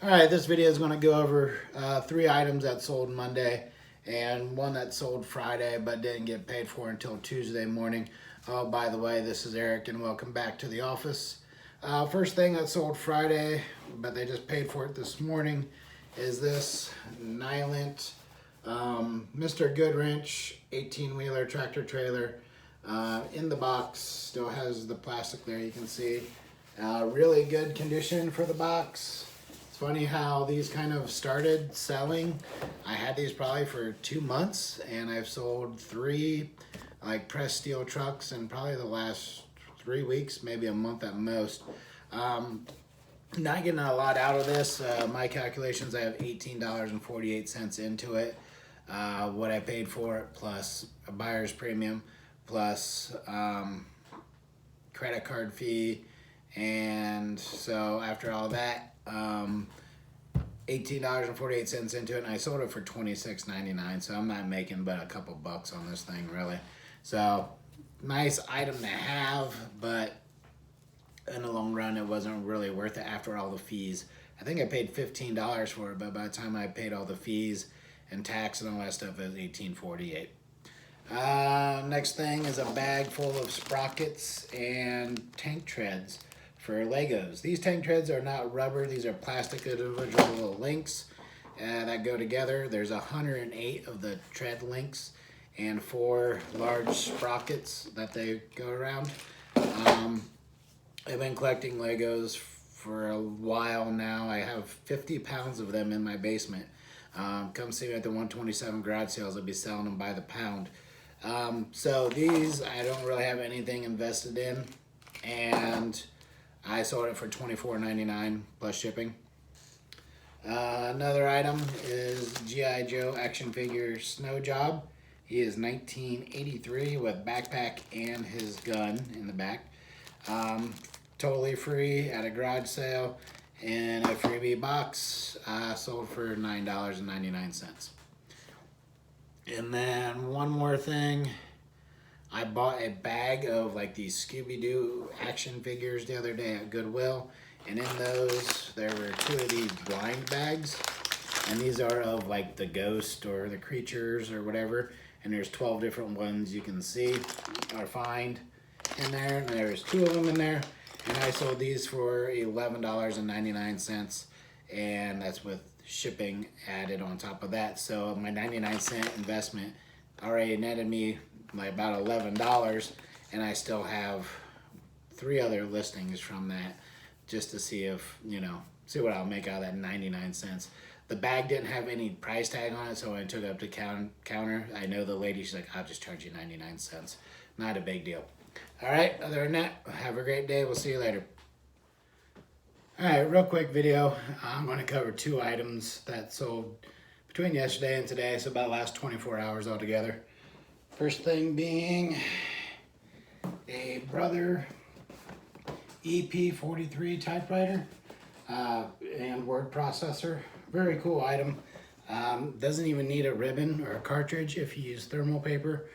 All right, this video is going to go over 3 items that sold Monday and one that sold Friday but didn't get paid for until Tuesday morning. Oh, by the way, this is Eric and welcome back to the office. First thing that sold Friday, but they just paid for it this morning, is this Nylint Mr. Goodwrench 18-wheeler tractor trailer. In the box, still has the plastic there, you can see. Really good condition for the box. Funny how these kind of started selling. I had these probably for 2 months and I've sold 3 like pressed steel trucks in probably the last 3 weeks, maybe a month at most. Not getting a lot out of this. My calculations, I have $18.48 into it. What I paid for it plus a buyer's premium plus credit card fee. And so after all that, $18.48 into it, and I sold it for $26.99, so I'm not making but a couple bucks on this thing really. So nice item to have, but in the long run it wasn't really worth it after all the fees. I think I paid $15 for it, but by the time I paid all the fees and tax and all that stuff, it was $18.48. Next thing is a bag full of sprockets and tank treads for Legos. These tank treads are not rubber, these are plastic individual little links that go together. There's 108 of the tread links and 4 large sprockets that they go around. I've been collecting Legos for a while now. I have 50 pounds of them in my basement. Come see me at the 127 garage sales. I'll be selling them by the pound. So these I don't really have anything invested in, and I sold it for $24.99 plus shipping. Another item is G.I. Joe action figure Snow Job. He is 1983 with backpack and his gun in the back. Totally free at a garage sale in a freebie box. Sold for $9.99. And then one more thing. I bought a bag of like these Scooby-Doo action figures the other day at Goodwill, and in those there were 2 of these blind bags, and these are of like the ghost or the creatures or whatever, and there's 12 different ones you can see or find in there, and there's 2 of them in there, and I sold these for $11.99, and that's with shipping added on top of that. So my 99-cent investment already netted me like about $11, and I still have 3 other listings from that just to see if, see what I'll make out of that 99 cents. The bag didn't have any price tag on it, so when I took it up to counter, I know the lady, she's like, I'll just charge you 99 cents. Not a big deal. All right, other than that, have a great day. We'll see you later. All right, real quick video. I'm going to cover 2 items that sold between yesterday and today, so about the last 24 hours altogether. First thing being a Brother EP43 typewriter and word processor. Very cool item. Doesn't even need a ribbon or a cartridge if you use thermal paper,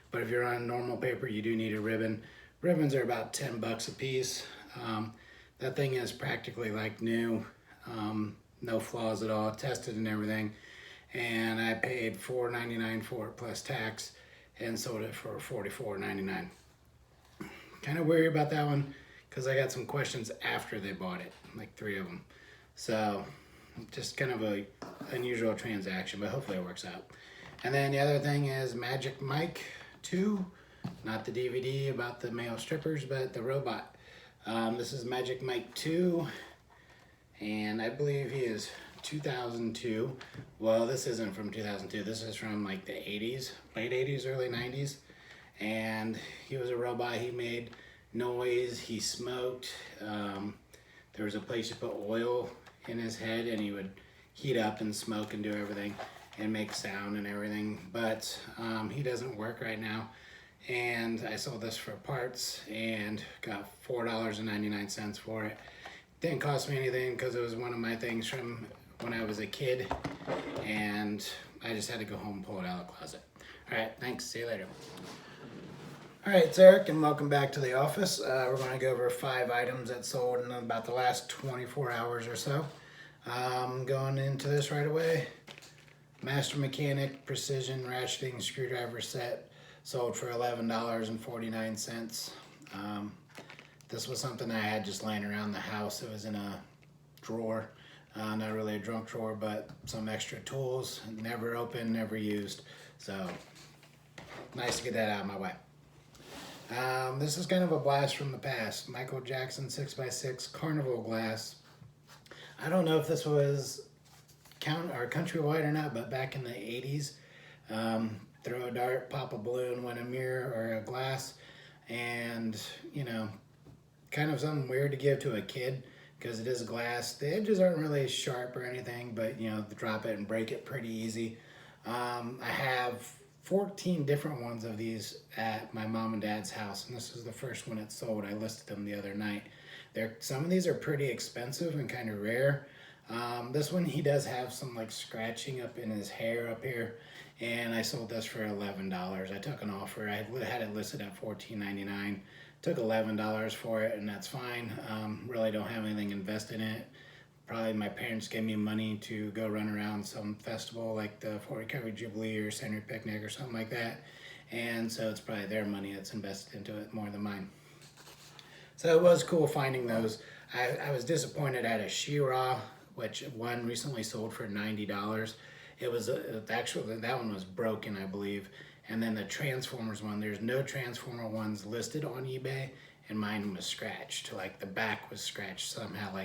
but if you're on normal paper, you do need a ribbon. Ribbons are about 10 bucks a piece. That thing is practically like new, no flaws at all, tested and everything. And I paid $4.99 for it plus tax, and sold it for $44.99. Kind of worried about that one because I got some questions after they bought it, like 3 of them. So just kind of a unusual transaction, but hopefully it works out. And then the other thing is Magic Mike 2, not the DVD about the male strippers, but the robot. This is Magic Mike 2, and I believe he is 2002. Well, this isn't from 2002. This is from like the 80s, late 80s, early 90s. And he was a robot. He made noise. He smoked. There was a place you put oil in his head, and he would heat up and smoke and do everything and make sound and everything. But he doesn't work right now. And I sold this for parts and got $4.99 for it. Didn't cost me anything because it was one of my things from when I was a kid, and I just had to go home and pull it out of the closet. All right, thanks. See you later. All right, it's Eric, and welcome back to the office. We're going to go over 5 items that sold in about the last 24 hours or so. Going into this right away. Master Mechanic Precision Ratcheting Screwdriver Set, sold for $11.49. This was something I had just laying around the house. It was in a drawer, not really a junk drawer, but some extra tools, never opened, never used. So nice to get that out of my way. This is kind of a blast from the past. Michael Jackson 6x6 Carnival glass. I don't know if this was countrywide or not, but back in the 80s, throw a dart, pop a balloon, win a mirror or a glass, and kind of something weird to give to a kid because it is glass. The edges aren't really sharp or anything, but drop it and break it pretty easy. I have 14 different ones of these at my mom and dad's house, and this is the first one it sold. I listed them the other night. Some of these are pretty expensive and kind of rare. This one, he does have some like scratching up in his hair up here, and I sold this for $11. I took an offer. I had it listed at $14.99. Took $11 for it, and that's fine. Really don't have anything invested in it. Probably my parents gave me money to go run around some festival like the Fort Recovery Jubilee or Century Picnic or something like that. And so it's probably their money that's invested into it more than mine. So it was cool finding those. I was disappointed at a She-Ra, which one recently sold for $90. It was actually, that one was broken, I believe. And then the Transformers one, there's no Transformer ones listed on eBay, and mine was scratched. Like the back was scratched somehow.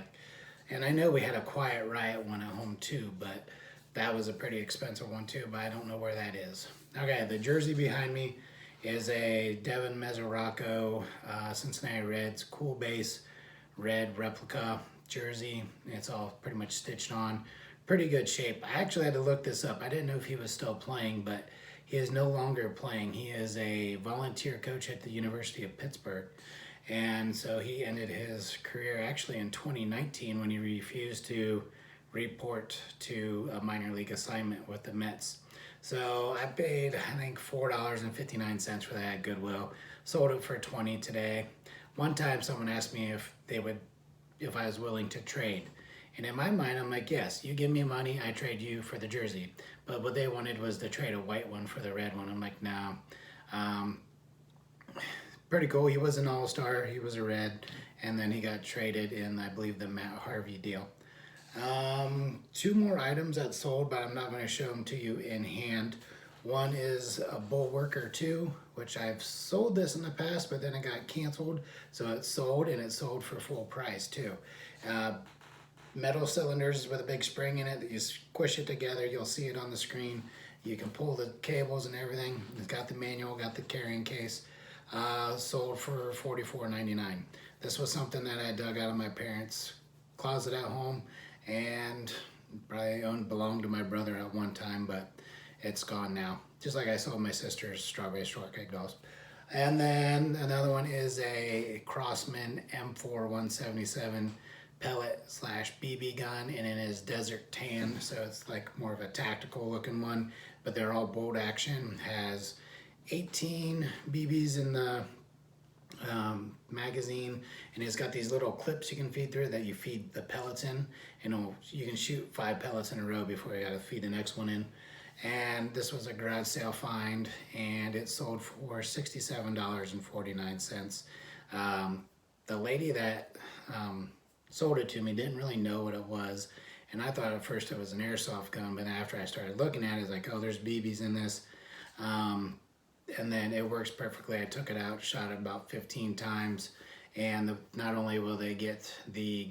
And I know we had a Quiet Riot one at home too, but that was a pretty expensive one too, but I don't know where that is. Okay, the jersey behind me is a Devin Mesoraco Cincinnati Reds cool base red replica jersey. It's all pretty much stitched on. Pretty good shape. I actually had to look this up. I didn't know if he was still playing, but he is no longer playing. He is a volunteer coach at the University of Pittsburgh. And so he ended his career actually in 2019 when he refused to report to a minor league assignment with the Mets. So I paid, I think, $4.59 for that at Goodwill. Sold it for $20 today. One time someone asked me if I was willing to trade. And in my mind, I'm like, yes, you give me money, I trade you for the jersey. But what they wanted was to trade a white one for the red one. I'm like, no. Pretty cool. He was an all-star. He was a red. And then he got traded in, I believe, the Matt Harvey deal. Two more items that sold, but I'm not going to show them to you in hand. One is a Bullworker 2, which I've sold this in the past, but then it got canceled. So it sold, and it sold for full price too. Metal cylinders with a big spring in it that you squish it together. You'll see it on the screen. You can pull the cables and everything. It's got the manual, got the carrying case. Sold for $44.99. This was something that I dug out of my parents' closet at home, and probably belonged to my brother at one time, but it's gone now. Just like I sold my sister's strawberry shortcake dolls. And then another one is a Crossman M4 177 pellet / BB gun, and it is desert tan, so it's like more of a tactical looking one, but they're all bolt action. Has 18 BBs in the magazine, and it's got these little clips you can feed through that you feed the pellets in, and you can shoot 5 pellets in a row before you gotta feed the next one in. And this was a garage sale find, and it sold for $67.49. The lady that sold it to me didn't really know what it was, and I thought at first it was an airsoft gun, but after I started looking at it, it's like, oh, there's BBs in this. And then it works perfectly. I took it out, shot it about 15 times, and not only will they get the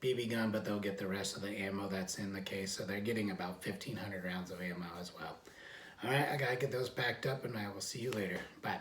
BB gun, but they'll get the rest of the ammo that's in the case. So they're getting about 1,500 rounds of ammo as well. All right, I gotta get those packed up, and I will see you later. Bye.